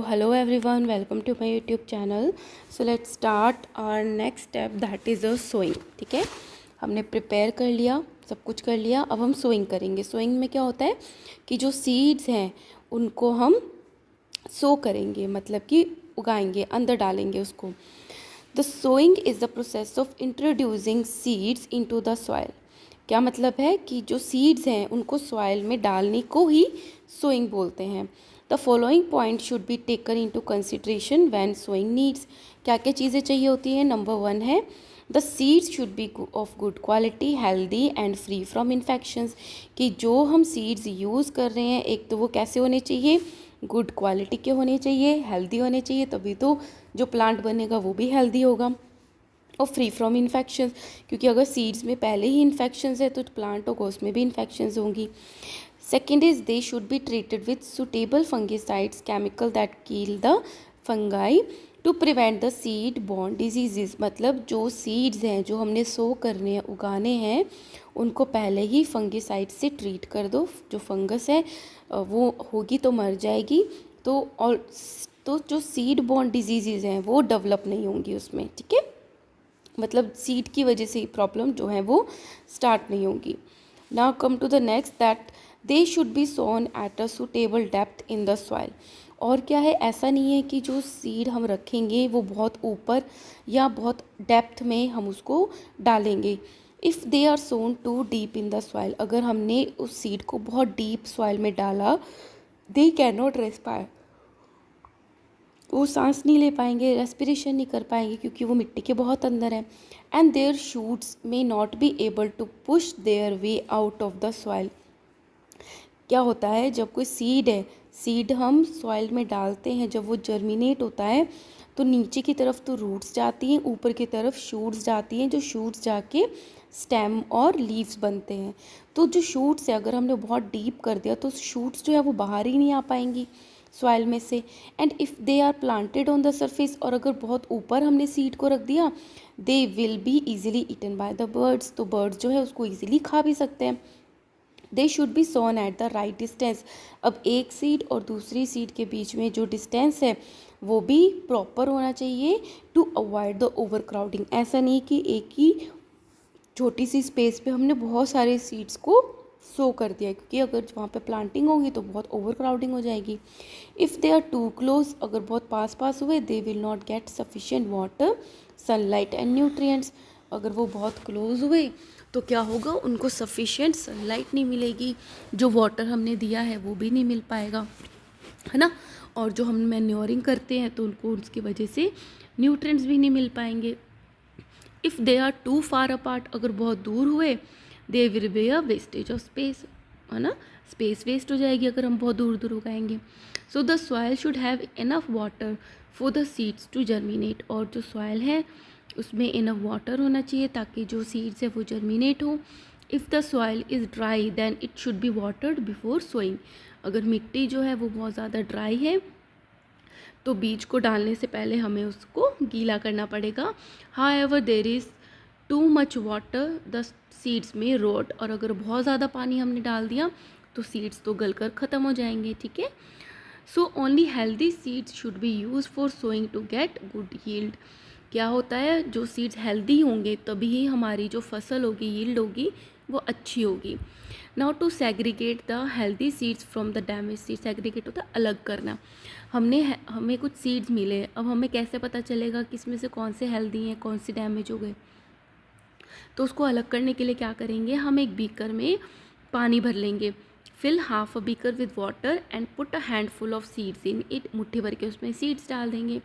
hello everyone, welcome to my YouTube channel. So let's start our next step, that is a sowing. ठीक है, हमने prepare कर लिया, सब कुछ कर लिया. अब हम सोइंग करेंगे. सोइंग में क्या होता है कि जो सीड्स हैं उनको हम सो करेंगे, मतलब कि उगाएंगे, अंदर डालेंगे उसको. The sowing is the process of introducing seeds into the soil. क्या मतलब है कि जो सीड्स हैं उनको सॉइल में डालने को ही सोइंग बोलते हैं. The following point should be taken into consideration when sowing needs. क्या क्या चीज़ें चाहिए होती हैं. नंबर 1 है the seeds should be of good quality, healthy and free from infections. कि जो हम सीड्स यूज़ कर रहे हैं, एक तो वो कैसे होने चाहिए, गुड क्वालिटी के होने चाहिए, हेल्दी होने चाहिए, तभी तो जो प्लांट बनेगा वो भी हेल्दी होगा. और फ्री फ्रॉम इन्फेक्शंस, क्योंकि अगर सीड्स में पहले ही इन्फेक्शंस है तो प्लांट होगा उसमें भी इन्फेक्शंस होंगी. Second is they should be treated with suitable fungicides, chemical that kill the fungi to prevent the seed borne diseases. मतलब जो सीड्स हैं जो हमने सो करने हैं, उगाने हैं, उनको पहले ही फंगिसाइड से ट्रीट कर दो. जो फंगस है वो होगी तो मर जाएगी, तो जो सीड बॉर्न डिजीजेज हैं वो डेवलप नहीं होंगी उसमें. ठीक है, मतलब सीड की वजह से प्रॉब्लम जो है वो स्टार्ट नहीं होगी. Now come to the next, that they should be sown at a suitable depth in the soil. और क्या है, ऐसा नहीं है कि जो सीड हम रखेंगे वो बहुत ऊपर या बहुत डेप्थ में हम उसको डालेंगे. If they are sown too deep in the soil, अगर हमने उस सीड को बहुत डीप सॉइल में डाला, दे कैन नॉट रेस्पायर, वो सांस नहीं ले पाएंगे, रेस्पिरेशन नहीं कर पाएंगे, क्योंकि वो मिट्टी के बहुत अंदर है. And their shoots may not be able to push their way out of the soil. क्या होता है, जब कोई सीड है, सीड हम सॉइल में डालते हैं, जब वो जर्मिनेट होता है तो नीचे की तरफ तो रूट्स जाती हैं, ऊपर की तरफ शूट्स जाती हैं, जो शूट्स जाके स्टेम और लीव्स बनते हैं. तो जो शूट्स है, अगर हमने बहुत डीप कर दिया तो शूट्स जो है वो बाहर ही नहीं आ पाएंगी सॉइल में से. And if they are planted on the surface, और अगर बहुत ऊपर हमने सीड को रख दिया, they will be easily eaten by the birds, तो बर्ड्स जो है उसको ईजिली खा भी सकते हैं. They should be sown at the right distance. अब एक सीड और दूसरी सीड के बीच में जो डिस्टेंस है वो भी प्रॉपर होना चाहिए to avoid the overcrowding. ऐसा नहीं कि एक ही छोटी सी स्पेस पे हमने बहुत सारे सीड्स को सो कर दिया, क्योंकि अगर वहाँ पे प्लांटिंग होगी तो बहुत ओवर क्राउडिंग हो जाएगी. If they are too close, अगर बहुत पास पास हुए, they will not get sufficient water, sunlight and nutrients. अगर वो बहुत क्लोज हुए तो क्या होगा, उनको सफिशिएंट सनलाइट नहीं मिलेगी, जो वाटर हमने दिया है वो भी नहीं मिल पाएगा, है ना. और जो हम मैन्योरिंग करते हैं तो उनको उसकी वजह से न्यूट्रिएंट्स भी नहीं मिल पाएंगे. If they are too far apart, अगर बहुत दूर हुए, they will be a wastage of space, है ना, स्पेस वेस्ट हो जाएगी अगर हम बहुत दूर दूर उगाएंगे. So the soil should have enough water for the seeds to germinate. और जो सॉइल है उसमें इनफ वाटर होना चाहिए ताकि जो सीड्स है वो जर्मिनेट हो. If the soil is dry then it should be watered before sowing. अगर मिट्टी जो है वो बहुत ज़्यादा ड्राई है तो बीज को डालने से पहले हमें उसको गीला करना पड़ेगा. However there is too much water the seeds may rot, और अगर बहुत ज़्यादा पानी हमने डाल दिया तो सीड्स तो गलकर ख़त्म हो जाएंगे. ठीक है, so only healthy seeds should be use for sowing to get good yield. क्या होता है, जो सीड्स हेल्दी होंगे तभी ही हमारी जो फसल होगी, यील्ड होगी, वो अच्छी होगी. Now to segregate the healthy seeds from the damage seed. Segregate होता है अलग करना. हमें कुछ सीड्स मिले, अब हमें कैसे पता चलेगा कि इसमें से कौन से हेल्दी हैं, कौन से डैमेज हो गए. तो उसको अलग करने के लिए क्या करेंगे, हम एक बीकर में पानी भर लेंगे. Fill half a beaker with water and put a handful of seeds in it. मुट्ठी भर के उसमें सीड्स डाल देंगे.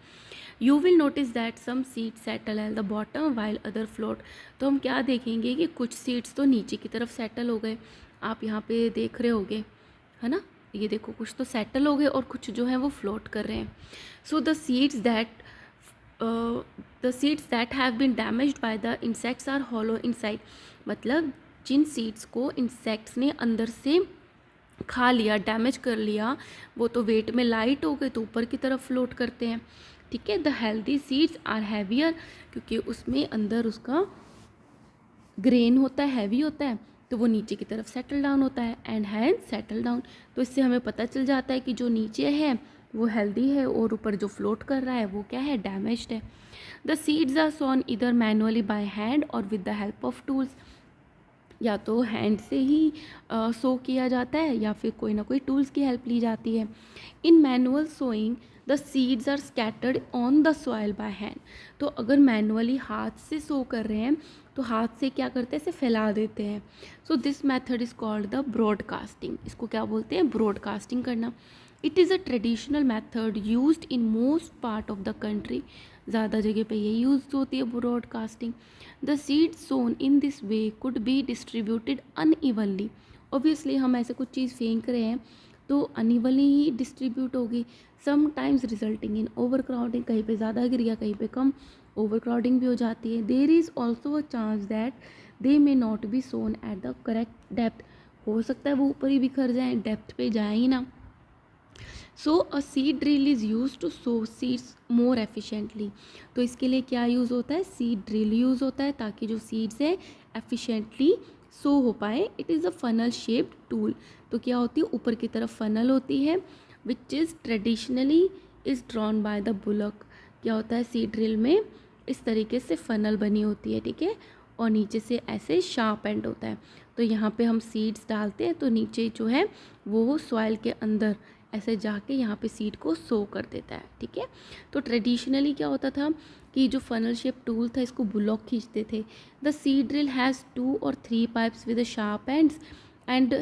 You will notice that some seeds settle at the bottom while other float. तो हम क्या देखेंगे कि कुछ सीड्स तो नीचे की तरफ सेटल हो गए, आप यहाँ पे देख रहे होगे, है ना, ये देखो कुछ तो सेटल हो गए और कुछ जो है वो फ्लोट कर रहे हैं. So the seeds that have been damaged by the insects are hollow inside. मतलब जिन सीड्स को इंसेक्ट्स ने अंदर से खा लिया, डैमेज कर लिया, वो तो वेट में लाइट हो गए तो ऊपर की तरफ फ्लोट करते हैं. ठीक है, the healthy seeds are heavier, क्योंकि उसमें अंदर उसका ग्रेन होता है, हैवी होता है, तो वो नीचे की तरफ सेटल डाउन होता है. एंड हैंड सेटल डाउन, तो इससे हमें पता चल जाता है कि जो नीचे है वो हेल्दी है और ऊपर जो फ्लोट कर रहा है वो क्या है, डैमेज्ड है। द सीड्स आर सोन इधर मैनुअली बाय हैंड और with the help of tools, या तो हैंड से ही सो किया जाता है या फिर कोई ना कोई टूल्स की हेल्प ली जाती है। In manual sowing the seeds are scattered on the soil by hand. तो अगर मैनुअली हाथ से सो कर रहे हैं तो हाथ से क्या करते हैं, इसे फैला देते हैं। So this method is called the broadcasting. इसको क्या बोलते हैं, ब्रॉडकास्टिंग करना। It is a traditional method used in most part of the country. ज़्यादा जगह पे ये यूज होती है broadcasting. The seed sown in this way could be distributed unevenly. Obviously हम ऐसे कुछ चीज़ फेंक रहे हैं तो अनइवनली ही डिस्ट्रीब्यूट होगी, sometimes resulting in overcrowding. कहीं पे ज़्यादा गिर गया, कहीं पे कम, ओवर क्राउडिंग भी हो जाती है। There is also a chance that they may not be sown at the correct depth. हो सकता है वो ऊपर ही बिखर जाए, डेप्थ पे जाए ही ना। So a seed drill is use to sow seeds more efficiently. तो इसके लिए क्या यूज़ होता है, सीड ड्रिल यूज़ होता है ताकि जो सीड्स है एफिशिएंटली सो हो पाए। It is a funnel shaped tool. तो क्या होती है, ऊपर की तरफ फनल होती है which is traditionally is drawn by the bullock. क्या होता है, सीड ड्रिल में इस तरीके से फनल बनी होती है, ठीक है, और नीचे से ऐसे शार्प एंड होता है। तो यहाँ पे हम सीड्स डालते हैं तो नीचे जो है वो सॉइल के अंदर ऐसे जाके यहाँ पे सीड को सो कर देता है, ठीक है। तो ट्रेडिशनली क्या होता था कि जो फनल शेप टूल था इसको बुलॉक खींचते थे। The seed drill has 2 or 3 pipes with sharp ends and.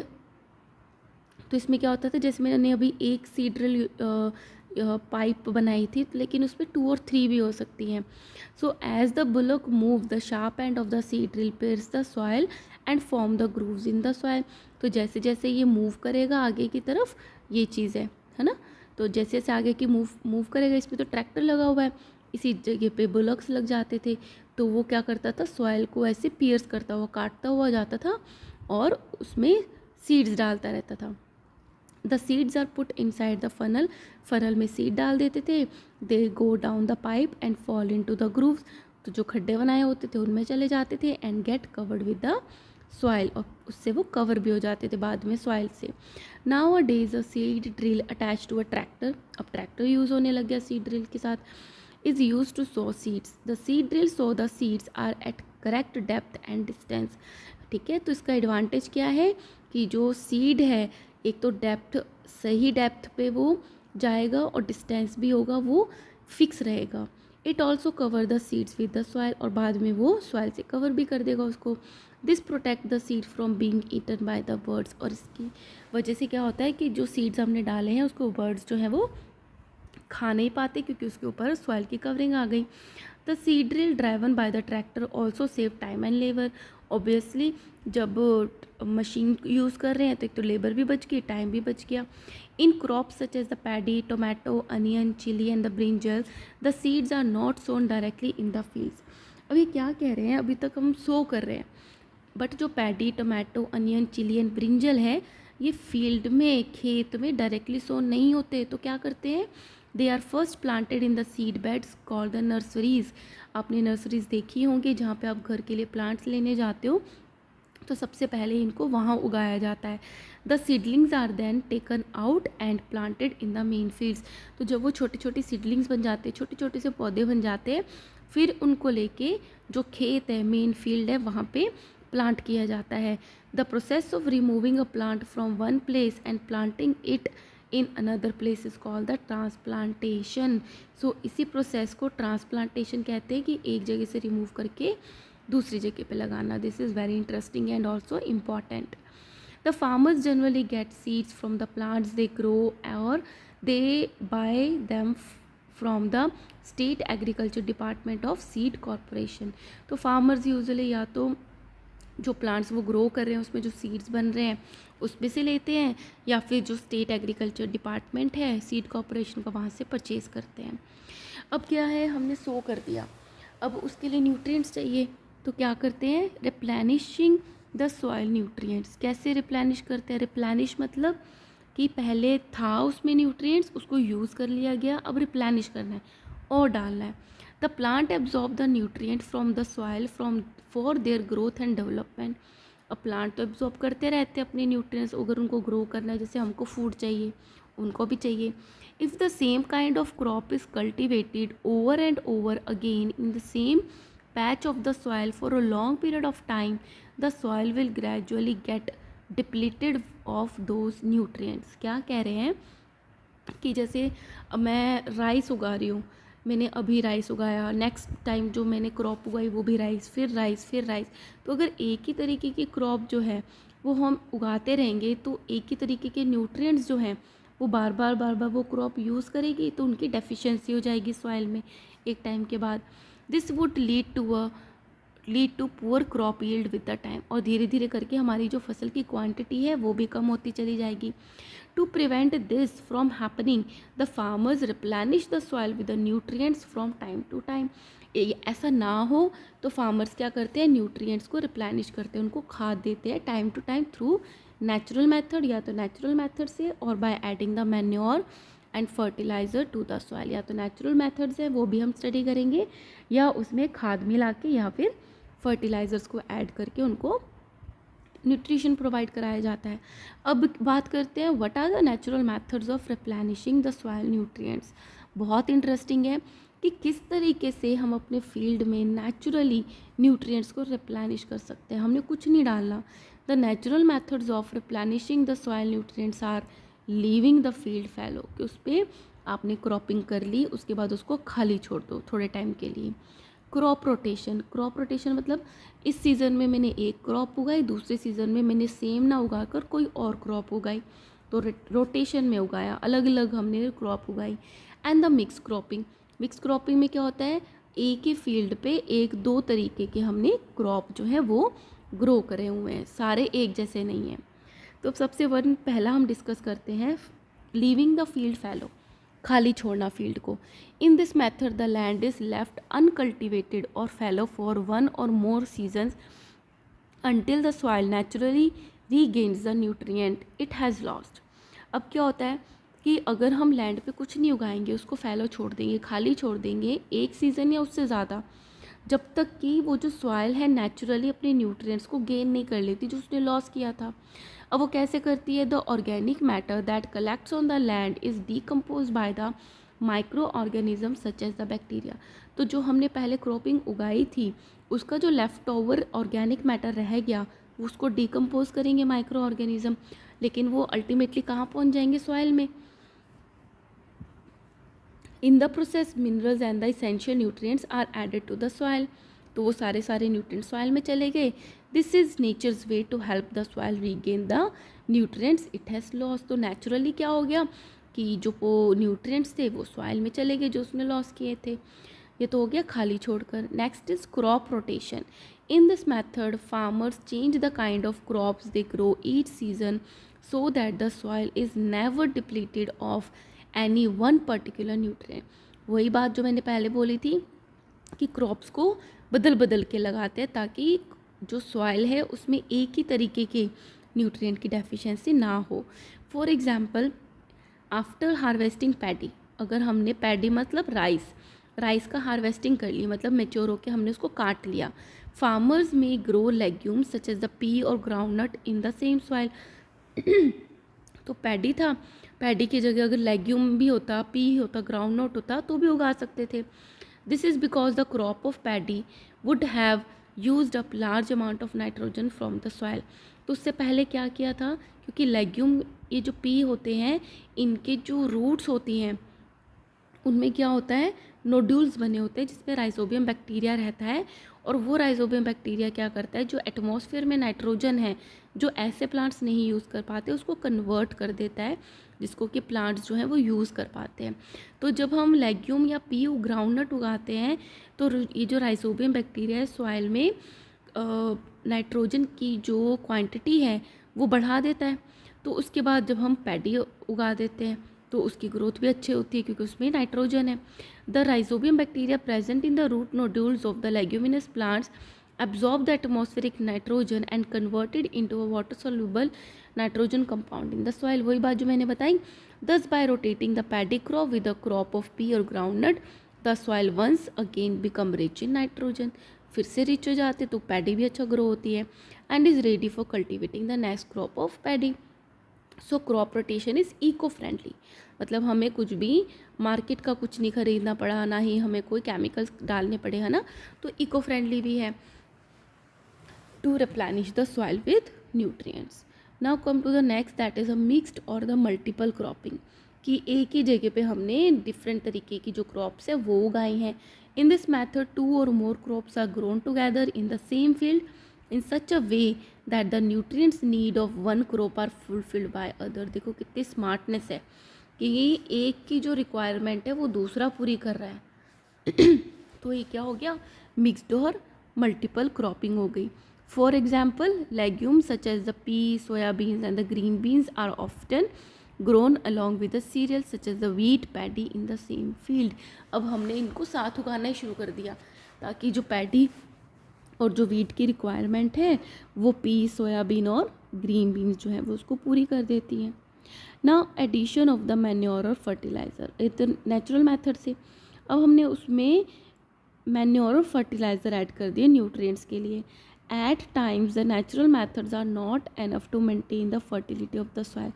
तो इसमें क्या होता था, जैसे मैंने अभी एक सीड ड्रिल पाइप बनाई थी लेकिन उसमें 2 और 3 भी हो सकती हैं। So as the bullock move the sharp end of the seed drill pairs the soil and form the grooves in the soil. तो जैसे जैसे ये मूव करेगा आगे की तरफ, ये चीज़ है ना। तो जैसे जैसे आगे की मूव करेगा, इसमें तो ट्रैक्टर लगा हुआ है, इसी जगह पे बुलक्स लग जाते थे। तो वो क्या करता था, सॉइल को ऐसे पियर्स करता हुआ, काटता हुआ जाता था और उसमें सीड्स डालता रहता था। The seeds are put inside the funnel. Funnel में सीड डाल देते थे। They go down the pipe and fall into the grooves. तो जो खड्डे बनाए होते थे उनमें चले जाते थे and get covered with the soil, और उससे वो कवर भी हो जाते थे बाद में सॉइल से। Nowadays a seed drill attach to a tractor. अब ट्रैक्टर यूज़ होने लग गया सीड ड्रिल के साथ। Is use to sow seeds. The seed drill sow the seeds are at correct depth and distance. ठीक है, तो इसका एडवांटेज क्या है कि जो सीड है एक तो डेप्थ, सही डेप्थ पे वो जाएगा और डिस्टेंस भी होगा वो फिक्स रहेगा। It also cover the seeds with the soil, और बाद में वो सॉइल से कवर भी कर देगा उसको। This protect the seed from being eaten by the birds. और इसकी वजह से क्या होता है कि जो सीड्स हमने डाले हैं उसको बर्ड्स जो है वो खा नहीं पाते क्योंकि उसके ऊपर सॉइल की कवरिंग आ गई। The seed drill driven by the tractor also save time and labour. Obviously जब मशीन यूज़ कर रहे हैं तो एक तो लेबर भी बच गई, टाइम भी बच गया। In crops such as the paddy, tomato, onion, chilli and the brinjal, the seeds are not sown directly in the fields. अब ये क्या कह रहे हैं, अभी तक हम सो कर रहे हैं बट जो paddy, tomato, onion, chilli and brinjal है ये फील्ड में, खेत में डायरेक्टली सो नहीं होते। तो क्या करते हैं, they are first planted in the seed beds called the nurseries. आपने नर्सरीज देखी होंगी जहाँ पे आप घर के लिए प्लांट्स लेने जाते हो तो सबसे पहले इनको वहाँ उगाया जाता है। The seedlings are then taken out and planted in the main fields. तो जब वो छोटे छोटे सीडलिंग्स बन जाते हैं, छोटे छोटे से पौधे बन जाते हैं, फिर उनको लेके जो खेत है, मेन फील्ड है, वहाँ पे प्लांट किया जाता है। The process of removing a plant from one place and planting it in another place is called the transplantation. So इसी प्रोसेस को ट्रांसप्लांटेशन कहते हैं कि एक जगह से रिमूव करके दूसरी जगह पे लगाना। This is very interesting and also important. The farmers generally get seeds from the plants they grow और they buy them from the state agriculture department of seed corporation. तो फार्मर्स यूजुअली या तो जो प्लांट्स वो grow कर रहे हैं उसमें जो सीड्स बन रहे हैं उसमें से लेते हैं, या फिर जो स्टेट एग्रीकल्चर डिपार्टमेंट है सीड कॉरपोरेशन का, वहाँ से परचेज़ करते हैं। अब क्या है, हमने सो कर दिया, अब उसके लिए न्यूट्रिएंट्स चाहिए, तो क्या करते हैं, रिप्लेनिशिंग द सॉइल न्यूट्रिएंट्स। कैसे रिप्लेनिश करते हैं, रिप्लेनिश मतलब कि पहले था उसमें न्यूट्रिएंट्स, उसको यूज़ कर लिया गया, अब रिप्लेनिश करना है और डालना है। The plant absorb the nutrient from the soil from for their growth and development. अब प्लांट तो एब्जॉर्ब करते रहते हैं अपने न्यूट्रिएंट्स, अगर उनको ग्रो करना है, जैसे हमको फूड चाहिए उनको भी चाहिए। If the same kind of crop is cultivated over and over again in the same patch of the soil for a long period of time, the soil will gradually get depleted of those nutrients. क्या कह रहे हैं कि जैसे मैं rice उगा रही हूँ, मैंने अभी राइस उगाया, नेक्स्ट टाइम जो मैंने क्रॉप उगाई वो भी राइस, फिर राइस, फिर राइस। तो अगर एक ही तरीके की क्रॉप जो है वो हम उगाते रहेंगे तो एक ही तरीके के न्यूट्रिएंट्स जो हैं वो बार बार वो क्रॉप यूज़ करेगी, तो उनकी डेफिशिएंसी हो जाएगी सॉइल में एक टाइम के बाद। This would lead to poor crop yield with the time, और धीरे धीरे करके हमारी जो फसल की क्वांटिटी है वो भी कम होती चली जाएगी। To prevent this from happening, the farmers replenish the soil with the nutrients from time to time. ऐसा ना हो तो फार्मर्स क्या करते हैं, न्यूट्रिएंट्स को रिप्लेनिश करते हैं, उनको खाद देते हैं time to time through natural method, या तो नेचुरल मेथड से, और by adding the manure and fertilizer to the soil. या तो नेचुरल मेथड्स है वो भी हम स्टडी करेंगे, या उसमें खाद मिला के या फिर फर्टिलाइज़र्स को ऐड करके उनको न्यूट्रिशन प्रोवाइड कराया जाता है। अब बात करते हैं what are the natural methods of replenishing the soil nutrients. बहुत इंटरेस्टिंग है कि किस तरीके से हम अपने फील्ड में नेचुरली न्यूट्रिएंट्स को रिप्लेनिश कर सकते हैं, हमने कुछ नहीं डालना। The natural methods of replenishing the soil nutrients are leaving the field fallow, कि उस पर आपने क्रॉपिंग कर ली, उसके बाद उसको खाली छोड़ दो थोड़े टाइम के लिए। क्रॉप रोटेशन, क्रॉप रोटेशन मतलब इस सीज़न में मैंने एक क्रॉप उगाई, दूसरे सीज़न में मैंने सेम ना उगाकर कोई और क्रॉप उगाई, तो रोटेशन में उगाया, अलग अलग हमने क्रॉप उगाई। And the mix cropping, mix cropping में क्या होता है, एक ही फील्ड पे एक दो तरीके के हमने क्रॉप जो है वो ग्रो करे हुए हैं, सारे एक जैसे नहीं हैं। तो सबसे पहला हम डिस्कस करते हैं लीविंग द फील्ड फैलो, खाली छोड़ना फील्ड को। In this method the land is left uncultivated और फैलो फॉर वन और मोर seasons until the soil naturally regains the nutrient it has lost। अब क्या होता है कि अगर हम लैंड पे कुछ नहीं उगाएंगे, उसको फैलो छोड़ देंगे, खाली छोड़ देंगे एक सीज़न या उससे ज़्यादा, जब तक कि वो जो सॉइल है नेचुरली अपने न्यूट्रिएंट्स को गेन नहीं कर लेती जो उसने लॉस किया था। अब वो कैसे करती है, the organic matter that collects on the land is decompose by the micro organism such as the bacteria. तो जो हमने पहले क्रॉपिंग उगाई थी उसका जो लेफ़्ट ओवर ऑर्गेनिक मैटर रह गया उसको डीकम्पोज करेंगे माइक्रो ऑर्गेनिज्म, लेकिन वो अल्टीमेटली कहाँ पहुँच जाएंगे, सॉइल में। In the process minerals and the essential nutrients are added to the soil, तो वो सारे न्यूट्रिएंट्स सॉइल में चले गए। This is nature's way to help the soil regain the nutrients it has loss. तो नेचुरली क्या हो गया कि जो वो न्यूट्रिएंट्स थे वो सॉइल में चले गए जो उसने लॉस किए थे। ये तो हो गया खाली छोड़कर। Next is crop rotation. In this method farmers change the kind of crops they grow each season so that the soil is never depleted of any one particular nutrient. वही बात जो मैंने पहले बोली थी कि क्रॉप्स को बदल बदल के लगाते हैं ताकि जो सॉइल है उसमें एक ही तरीके के न्यूट्रिएंट की डेफिशिएंसी ना हो। For example after harvesting paddy, अगर हमने पैडी मतलब राइस का हार्वेस्टिंग कर लिया, मतलब मेच्योर होकर हमने उसको काट लिया। फार्मर्स में grow legumes such as the pea और groundnut in the same soil. तो पैडी था, पैडी की जगह अगर लेग्यूम भी होता, पी होता, ग्राउंडनट होता तो भी उगा सकते थे। This is because the crop of paddy would have used up large amount of nitrogen from the soil. तो उससे पहले क्या किया था, क्योंकि लेग्यूम ये जो पी होते हैं इनके जो रूट्स होती हैं उनमें क्या होता है, नोड्यूल्स बने होते हैं जिसमें राइजोबियम बैक्टीरिया रहता है, और वो राइजोबियम बैक्टीरिया क्या करता है, जो एटमॉस्फेयर में नाइट्रोजन है जो ऐसे प्लांट्स नहीं यूज़ कर पाते उसको कन्वर्ट कर देता है, जिसको कि प्लांट्स जो हैं वो यूज़ कर पाते हैं। तो जब हम लेग्यूम या पी ग्राउंडनट उगाते हैं तो ये जो राइजोबियम बैक्टीरिया है सॉइल में नाइट्रोजन की जो क्वांटिटी है वो बढ़ा देता है। तो उसके बाद जब हम पैडी उगा देते हैं तो उसकी ग्रोथ भी अच्छी होती है क्योंकि उसमें नाइट्रोजन है। The rhizobium bacteria present in the root nodules of the leguminous plants absorb the atmospheric nitrogen and converted into a water soluble nitrogen compound in the soil। वही बात जो मैंने बताई। Thus by rotating the paddy crop with a crop of pea or groundnut the soil once again become rich in nitrogen। फिर से rich हो जाते तो पैडी भी अच्छा ग्रो होती है and is ready for cultivating the next crop of paddy. So crop rotation is eco friendly, मतलब हमें कुछ भी मार्केट का कुछ नहीं खरीदना पड़ा, ना ही हमें कोई केमिकल्स डालने पड़े, है ना, तो इको फ्रेंडली भी है। To replenish the soil with nutrients. Now come to the next, that is a mixed और द मल्टीपल क्रॉपिंग, कि एक ही जगह पे हमने डिफरेंट तरीके की जो क्रॉप्स है वो उगाई हैं। In this method 2 or more crops are grown together in the same field in such a way that the nutrients need of one crop are fulfilled by other. देखो कितनी स्मार्टनेस है कि एक की जो रिक्वायरमेंट है वो दूसरा पूरी कर रहा है। तो ये क्या हो गया, मिक्स्ड और मल्टीपल क्रॉपिंग हो गई। For example legumes such as the pea, soybeans and the green beans are often grown along with the cereals such as the wheat paddy in the same field. अब हमने इनको साथ उगाना ही शुरू कर दिया ताकि जो पैडी और जो वीट की रिक्वायरमेंट है वो पी, सोयाबीन और ग्रीन बीन्स जो है वो उसको पूरी कर देती हैं। ना एडिशन ऑफ द मैन्योर और फर्टिलाइज़र, एक तो नेचुरल मेथड से, अब हमने उसमें मैन्योर और फर्टिलाइज़र ऐड कर दिए न्यूट्रिएंट्स के लिए। At times the natural methods are not enough to maintain the fertility of the soil.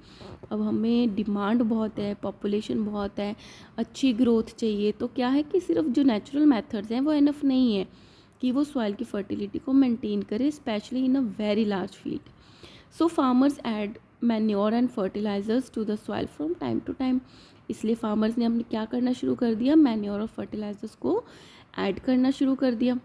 अब हमें डिमांड बहुत है, पॉपुलेशन बहुत है, अच्छी ग्रोथ चाहिए, तो क्या है कि सिर्फ जो नेचुरल मेथड्स हैं वो एनफ नहीं है कि वो सॉइल की फर्टिलिटी को मेंटेन करे, specially in a very large field. So farmers add manure and fertilizers to the soil from time to time. इसलिए फार्मर्स ने हमने क्या करना शुरू कर दिया, मैन्योर और फर्टिलाइजर्स को ऐड करना शुरू कर दिया।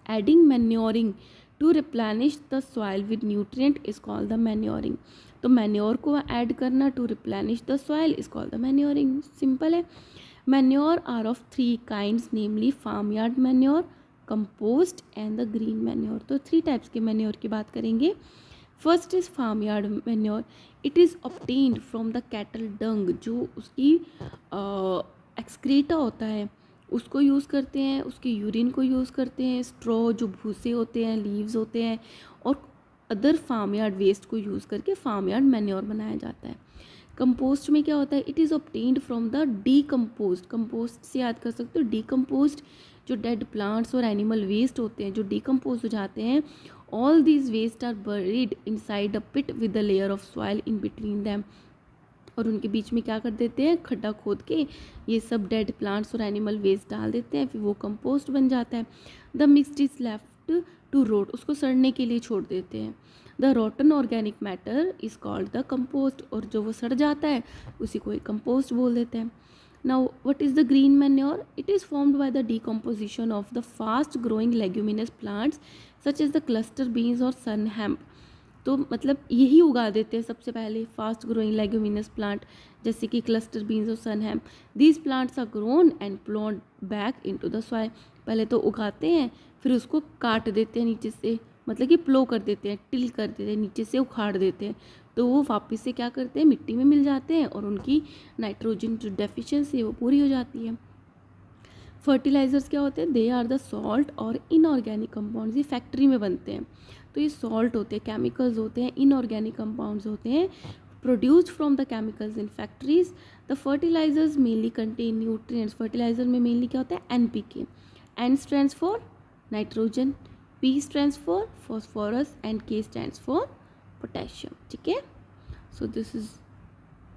Adding manuring to replenish the soil with nutrient is called the manuring. तो मैन्योर को ऐड करना to replenish the soil is called the manuring. Simple है। Manure are of 3 kinds, namely farm yard manure, compost and the green manure. तो 3 types के manure की बात करेंगे। First is farm yard manure. It is obtained from the cattle dung, जो उसकी excreta होता है उसको यूज़ करते हैं, उसके यूरिन को यूज़ करते हैं, स्ट्रॉ जो भूसे होते हैं, लीव्स होते हैं, और अदर फार्म यार्ड वेस्ट को यूज़ करके फार्म यार्ड मैन्योर बनाया जाता है। कंपोस्ट में क्या होता है, it is obtained from the decomposed, compost से याद कर सकते हो डीकम्पोज्ड, जो डेड प्लांट्स और एनिमल वेस्ट होते हैं जो डीकम्पोज हो जाते हैं, all these waste are buried inside a pit with the layer of soil in between them. और उनके बीच में क्या कर देते हैं, खड्डा खोद के ये सब डेड प्लांट्स और एनिमल वेस्ट डाल देते हैं, फिर वो कंपोस्ट बन जाता है। The mixed is left to rot, उसको सड़ने के लिए छोड़ देते हैं। The rotten organic matter is called the compost, और जो वो सड़ जाता है उसी को एक कंपोस्ट बोल देते हैं। Now what is the green manure, it is formed by the decomposition of the fast growing leguminous plants such as the cluster beans और सन हेम्प। तो मतलब यही उगा देते हैं सबसे पहले फास्ट ग्रोइंग लेग्यूमिनस प्लांट, जैसे कि क्लस्टर बीन्स और sun hemp. These plants are grown and ploughed back into the soil. पहले तो उगाते हैं, फिर उसको काट देते हैं नीचे से, मतलब कि प्लो कर देते हैं, टिल कर देते हैं, नीचे से उखाड़ देते हैं, तो वो वापस से क्या करते हैं, मिट्टी में मिल जाते हैं और उनकी नाइट्रोजन जो डेफिशिएंसी है वो पूरी हो जाती है। फर्टिलाइज़र्स क्या होते हैं, दे आर द सॉल्ट और इनऑर्गेनिक कंपाउंड्स, ये फैक्ट्री में बनते हैं, तो ये सॉल्ट होते हैं, केमिकल्स होते हैं, इनऑर्गेनिक कंपाउंड्स होते हैं, produced from the chemicals in factories. The fertilizers mainly contain nutrients, fertilizer में मेनली क्या होता है, NPK, N stands for nitrogen, P stands for phosphorus and K stands for potassium. ठीक है, सो दिस इज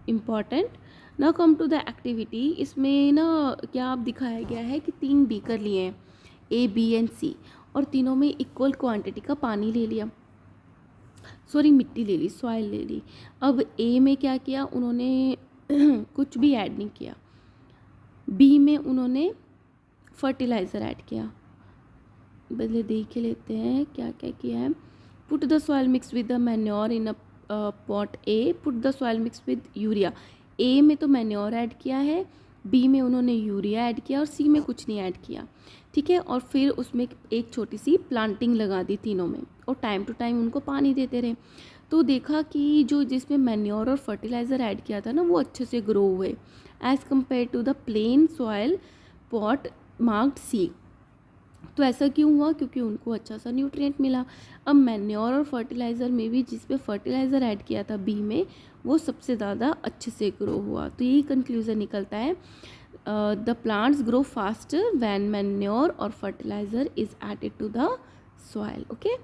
इम्पॉर्टेंट। ना कम to the activity, इसमें ना क्या आप दिखाया गया है कि 3 बीकर लिए हैं, A, B एंड C, और तीनों में इक्वल क्वांटिटी का पानी ले लिया, सॉरी मिट्टी ले ली, सॉइल ले ली। अब A में क्या किया उन्होंने कुछ भी ऐड नहीं किया, B में उन्होंने फर्टिलाइज़र ऐड किया, बदले देख लेते हैं क्या क्या किया है। Put the soil mix with the manure in a pot A, put the soil mix with urea. A में तो मैन्योर ऐड किया है, B में उन्होंने यूरिया ऐड किया और C में कुछ नहीं ऐड किया। ठीक है, और फिर उसमें एक छोटी सी प्लांटिंग लगा दी तीनों में, और टाइम टू टाइम उनको पानी देते रहे। तो देखा कि जो जिसमें मैन्योर और फर्टिलाइज़र ऐड किया था ना वो अच्छे से ग्रो हुए as compare to the plain soil pot marked C। तो ऐसा क्यों हुआ, क्योंकि उनको अच्छा सा न्यूट्रिएंट मिला। अब मैन्योर और फर्टिलाइज़र में भी जिसपे फर्टिलाइज़र ऐड किया था B में, वो सबसे ज़्यादा अच्छे से ग्रो हुआ। तो यही कंक्लूज़न निकलता है, the plants grow faster when manure और fertiliser is added to the soil. Okay,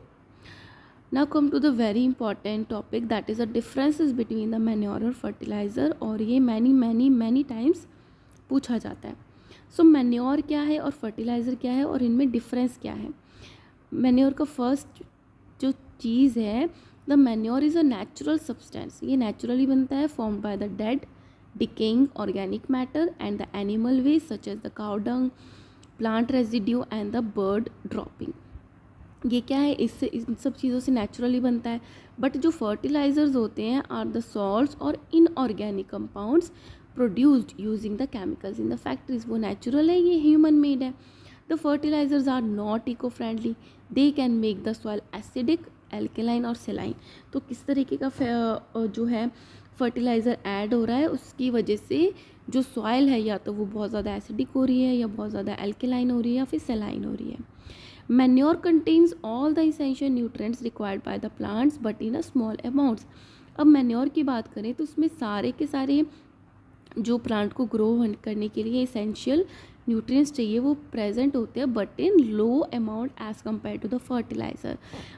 now come to the very important topic, that is the differences between the manure और फर्टिलाइज़र, और ये मैनी टाइम्स पूछा जाता है। सो manure क्या है और फर्टिलाइज़र क्या है और इनमें डिफरेंस क्या है। मैन्योर का फर्स्ट जो चीज़ है, the manure is a natural substance, ये नेचुरली बनता है, formed by the dead decaying organic matter and the animal waste such as the cow dung, plant residue and the bird dropping. ये क्या है, इससे इन सब चीज़ों से नेचुरली बनता है। बट जो फर्टिलाइजर्स होते हैं आर द सॉल्ट्स और inorganic compounds produced using the chemicals in the factories, वो नेचुरल है, ये ह्यूमन मेड है। The fertilizers are not eco friendly, they can make the soil acidic, alkaline और सेलाइन। तो किस तरीके का जो है फर्टिलाइज़र ऐड हो रहा है, उसकी वजह से जो सॉइल है या तो वो बहुत ज़्यादा एसिडिक हो रही है या बहुत ज़्यादा एल्केलाइन हो रही है या फिर सेलाइन हो रही है। Manure contains all the essential nutrients required by the plants but in a small amounts. अब मैन्योर की बात करें तो उसमें सारे के सारे जो प्लांट को ग्रो करने के लिए इसेंशियल न्यूट्रिएंट्स चाहिए वो प्रेजेंट होते हैं, but in low amount as compare to the fertiliser.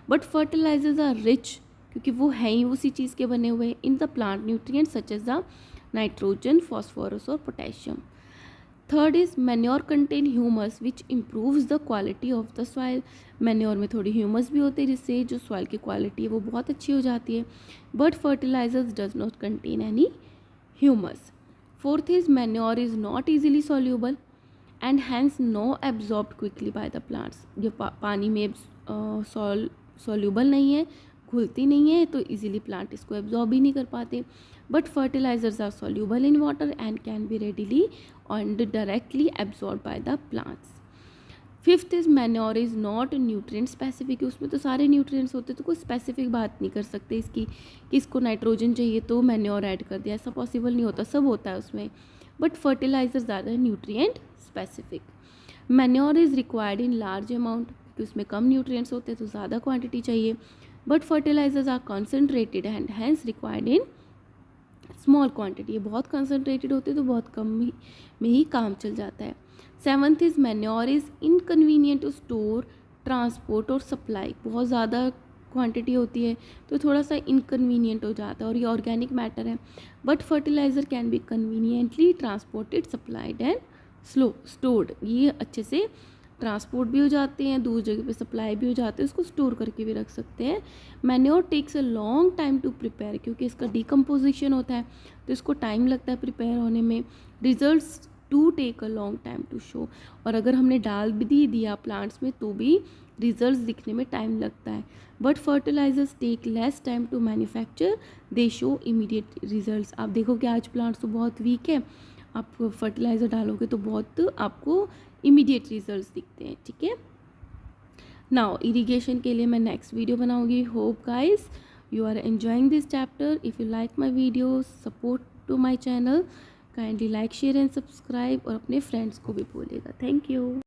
But fertilisers are rich, क्योंकि वो हैं ही उसी चीज़ के बने हुए, in the plant nutrients such as the nitrogen, phosphorus और potassium. Third is manure contain humus which improves the quality of the soil. Manure में थोड़ी ह्यूमस भी होती है जिससे जो सॉइल की क्वालिटी है वो बहुत अच्छी हो जाती है, but fertilizers does not contain any humus. Fourth is manure is not easily soluble and hence no absorbed quickly by the plants. जो पानी में सॉल्यूबल नहीं है, घुलती नहीं है, तो इजीली प्लांट इसको एब्जॉर्ब ही नहीं कर पाते। But fertilisers are soluble in water and can be readily and directly absorbed by the plants. Fifth is manure is not nutrient specific, उसमें तो सारे न्यूट्रिएंट्स होते हैं, तो कोई स्पेसिफिक बात नहीं कर सकते इसकी कि इसको नाइट्रोजन चाहिए तो मैन्योर ऐड कर दिया, ऐसा पॉसिबल नहीं होता, सब होता है उसमें। बट फर्टिलाइजर ज़्यादा nutrient specific. Manure is required in large amount, क्योंकि उसमें कम न्यूट्रिएंट्स होते हैं तो ज़्यादा क्वान्टिटी चाहिए। But fertilisers are concentrated and hence required in small quantity, ये बहुत कंसनट्रेटेड होते हैं तो बहुत कम में ही काम चल जाता है। Seventh is manure is inconvenient to store, transport और सप्लाई, बहुत ज़्यादा क्वांटिटी होती है तो थोड़ा सा इनकन्वीनियंट हो जाता है, और ये ऑर्गेनिक मैटर है। But fertiliser can be conveniently transported, supplied and stored, ये अच्छे से ट्रांसपोर्ट भी हो जाते हैं, दूर जगह पे सप्लाई भी हो जाते हैं, उसको स्टोर करके भी रख सकते हैं। Manure takes a long time to prepare, क्योंकि इसका डिकम्पोजिशन होता है तो इसको टाइम लगता है प्रिपेयर होने में। Results to take a long time to show, और अगर हमने डाल भी दिया प्लांट्स में तो भी रिजल्ट्स दिखने में टाइम लगता है। But fertilizers take less time to manufacture, they show immediate results. आप देखो कि आज प्लांट्स तो बहुत वीक है, आप फर्टिलाइज़र डालोगे तो बहुत आपको इमीडिएट रिजल्ट्स दिखते हैं, ठीक है। नाउ इरिगेशन के लिए मैं नेक्स्ट वीडियो बनाऊंगी। Hope guys you are enjoying this chapter. If you like my videos, support to my channel, kindly like, share and subscribe, और अपने फ्रेंड्स को भी बोलिएगा। Thank you.